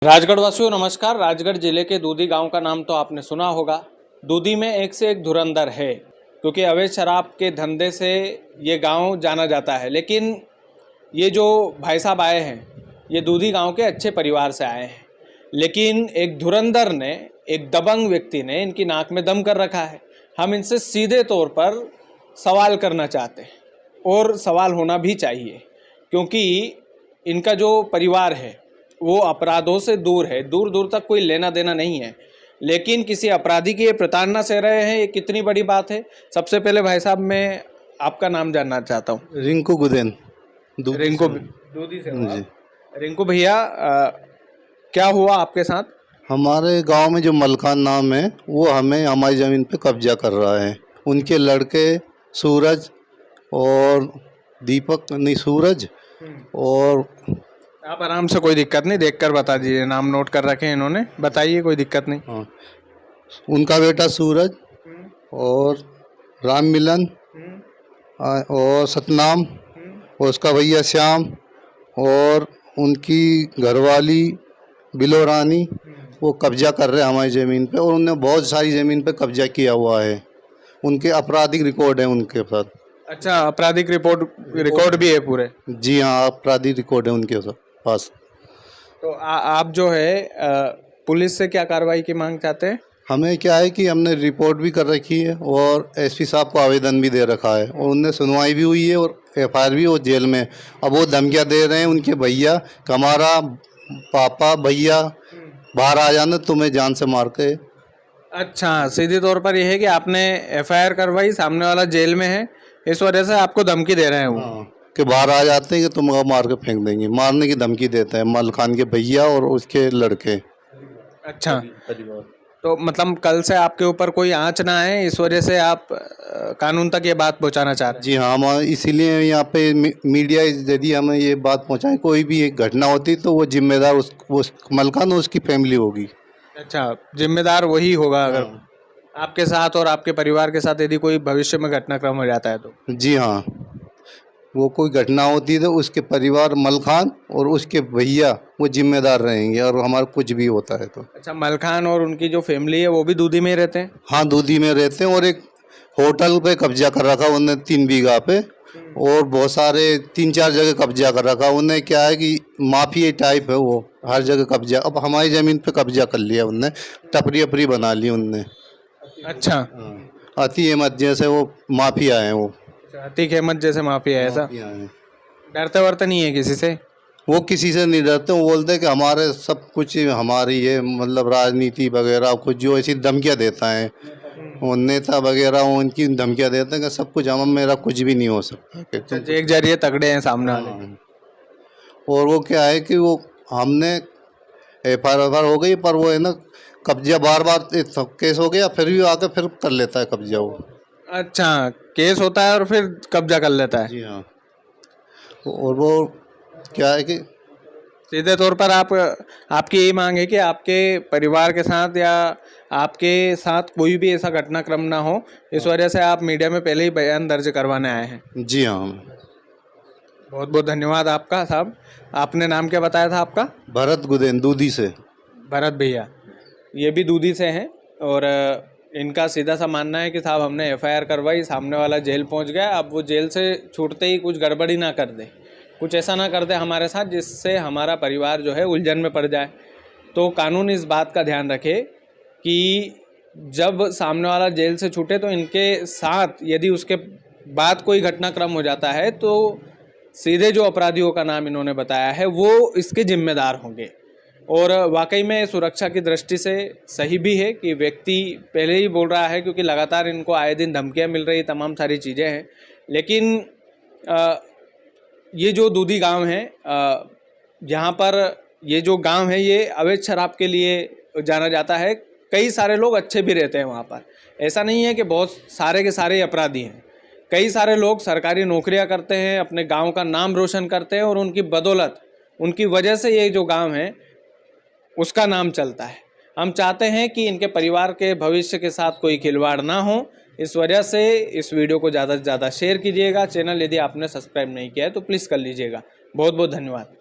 राजगढ़ वासियों नमस्कार। राजगढ़ जिले के दूधी गांव का नाम तो आपने सुना होगा। दूधी में एक से एक धुरंधर है, क्योंकि अवैध शराब के धंधे से ये गांव जाना जाता है। लेकिन ये जो भाई साहब आए हैं, ये दूधी गांव के अच्छे परिवार से आए हैं, लेकिन एक धुरंधर ने, एक दबंग व्यक्ति ने इनकी नाक में दम कर रखा है। हम इनसे सीधे तौर पर सवाल करना चाहते हैं, और सवाल होना भी चाहिए, क्योंकि इनका जो परिवार है वो अपराधों से दूर है, दूर दूर तक कोई लेना देना नहीं है, लेकिन किसी अपराधी की ये प्रताड़ना सह रहे हैं। ये कितनी बड़ी बात है। सबसे पहले भाई साहब, मैं आपका नाम जानना चाहता हूँ। रिंकू गुदेन। रिंकू दूधी से हो जी। आप? रिंकू भैया, क्या हुआ आपके साथ? हमारे गांव में जो मलखान नाम है वो हमें हमारी ज़मीन पे कब्जा कर रहा है। उनके लड़के सूरज और दीपक, नहीं सूरज और आप आराम से, कोई दिक्कत नहीं, देखकर बता दीजिए। नाम नोट कर रखे हैं इन्होंने, बताइए, कोई दिक्कत नहीं। हाँ, उनका बेटा सूरज और राम मिलन और सतनाम और उसका भैया श्याम और उनकी घरवाली बिलो रानी, वो कब्जा कर रहे हैं हमारी ज़मीन पे, और उन्होंने बहुत सारी ज़मीन पे कब्जा किया हुआ है। उनके आपराधिक रिकॉर्ड है उनके साथ। अच्छा, आपराधिक रिकॉर्ड भी है पूरे? जी हाँ, आपराधिक रिकॉर्ड है उनके पास। तो आप जो है पुलिस से क्या कार्रवाई की मांग चाहते हैं? हमें क्या है कि हमने रिपोर्ट भी कर रखी है और एसपी साहब को आवेदन भी दे रखा है, और उनने सुनवाई भी हुई है और एफआईआर भी, वो जेल में। अब वो धमकियाँ दे रहे हैं उनके भैया कि हमारा पापा भैया बाहर आ जाना, तुम्हें जान से मार के। अच्छा, सीधे तौर पर यह है कि आपने एफआईआर करवाई, सामने वाला जेल में है, इस वजह से आपको धमकी दे रहे हैं वो? हाँ, कि बाहर आ जाते हैं कि तुम मार के फेंक देंगे, मारने की धमकी देते हैं मलखान के भैया और उसके लड़के। अच्छा, तो मतलब कल से आपके ऊपर कोई आंच ना आए, इस वजह से आप कानून तक ये बात पहुंचाना चाह रहे हैं? जी हाँ, हम इसीलिए यहाँ पे मीडिया यदि हमें ये बात पहुँचाए, कोई भी एक घटना होती तो वो जिम्मेदार उस मलखान और उसकी फैमिली होगी। अच्छा, जिम्मेदार वही होगा अगर हाँ। आपके साथ और आपके परिवार के साथ यदि कोई भविष्य में घटनाक्रम हो जाता है तो? जी हाँ, वो कोई घटना होती है तो उसके परिवार मलखान और उसके भैया वो जिम्मेदार रहेंगे, और हमारा कुछ भी होता है तो। अच्छा, मलखान और उनकी जो फैमिली है वो भी दूधी में ही रहते हैं? हाँ, दूधी में रहते हैं, और एक होटल पे कब्जा कर रखा उन्हें 3 बीघा पे, और बहुत सारे 3-4 जगह कब्जा कर रखा उन्हें। क्या है कि माफिया टाइप है वो, हर जगह कब्जा। अब हमारी ज़मीन पे कब्जा कर लिया उनने, टपरी अपरी बना ली उनने। अच्छा, अति अहमद जैसे वो माफिया हैं वो। अतीक अहमद जैसे माफिया है ऐसा? माफिया हैं। डरते वरते नहीं है किसी से? वो किसी से नहीं डरते। वो बोलते हैं कि हमारे सब कुछ हमारी है, मतलब राजनीति वगैरह कुछ जो ऐसी धमकियाँ देता है, वो नेता वगैरह उनकी धमकियाँ देते हैं कि सब कुछ हम, मेरा कुछ भी नहीं हो सकता कि तुम। एक जरिए तगड़े हैं सामने वाले। हाँ। और वो क्या है कि वो हमने एफआईआर हो गई, पर वो है ना, कब्जा बार बार केस हो गया फिर भी आके फिर कर लेता है कब्जा वो। अच्छा, केस होता है और फिर कब्जा कर लेता है? जी हाँ। और वो क्या है कि सीधे तौर पर आपकी यही मांग है कि आपके परिवार के साथ या आपके साथ कोई भी ऐसा घटनाक्रम ना हो, इस वजह से आप मीडिया में पहले ही बयान दर्ज करवाने आए हैं। जी हाँ। बहुत बहुत धन्यवाद आपका साहब। आपने नाम क्या बताया था आपका? भरत गुदेन, दूधी से। भरत भैया, ये भी दूधी से हैं, और इनका सीधा सा मानना है कि साहब हमने एफआईआर करवाई, सामने वाला जेल पहुंच गया, अब वो जेल से छूटते ही कुछ गड़बड़ी ना कर दे, कुछ ऐसा ना कर दे हमारे साथ जिससे हमारा परिवार जो है उलझन में पड़ जाए। तो कानून इस बात का ध्यान रखे कि जब सामने वाला जेल से छूटे तो इनके साथ यदि उसके बाद कोई घटनाक्रम हो जाता है तो सीधे जो अपराधियों का नाम इन्होंने बताया है वो इसके जिम्मेदार होंगे। और वाकई में सुरक्षा की दृष्टि से सही भी है कि व्यक्ति पहले ही बोल रहा है, क्योंकि लगातार इनको आए दिन धमकियाँ मिल रही, तमाम सारी चीज़ें हैं। लेकिन ये जो दूधी गांव है, यहाँ पर ये जो गांव है ये अवैध शराब के लिए जाना जाता है। कई सारे लोग अच्छे भी रहते हैं वहाँ पर, ऐसा नहीं है कि बहुत सारे के सारे अपराधी हैं। कई सारे लोग सरकारी नौकरियाँ करते हैं, अपने गांव का नाम रोशन करते हैं, और उनकी बदौलत, उनकी वजह से ये जो गांव है उसका नाम चलता है। हम चाहते हैं कि इनके परिवार के भविष्य के साथ कोई खिलवाड़ ना हो, इस वजह से इस वीडियो को ज़्यादा से ज़्यादा शेयर कीजिएगा। चैनल यदि आपने सब्सक्राइब नहीं किया है तो प्लीज़ कर लीजिएगा। बहुत बहुत धन्यवाद।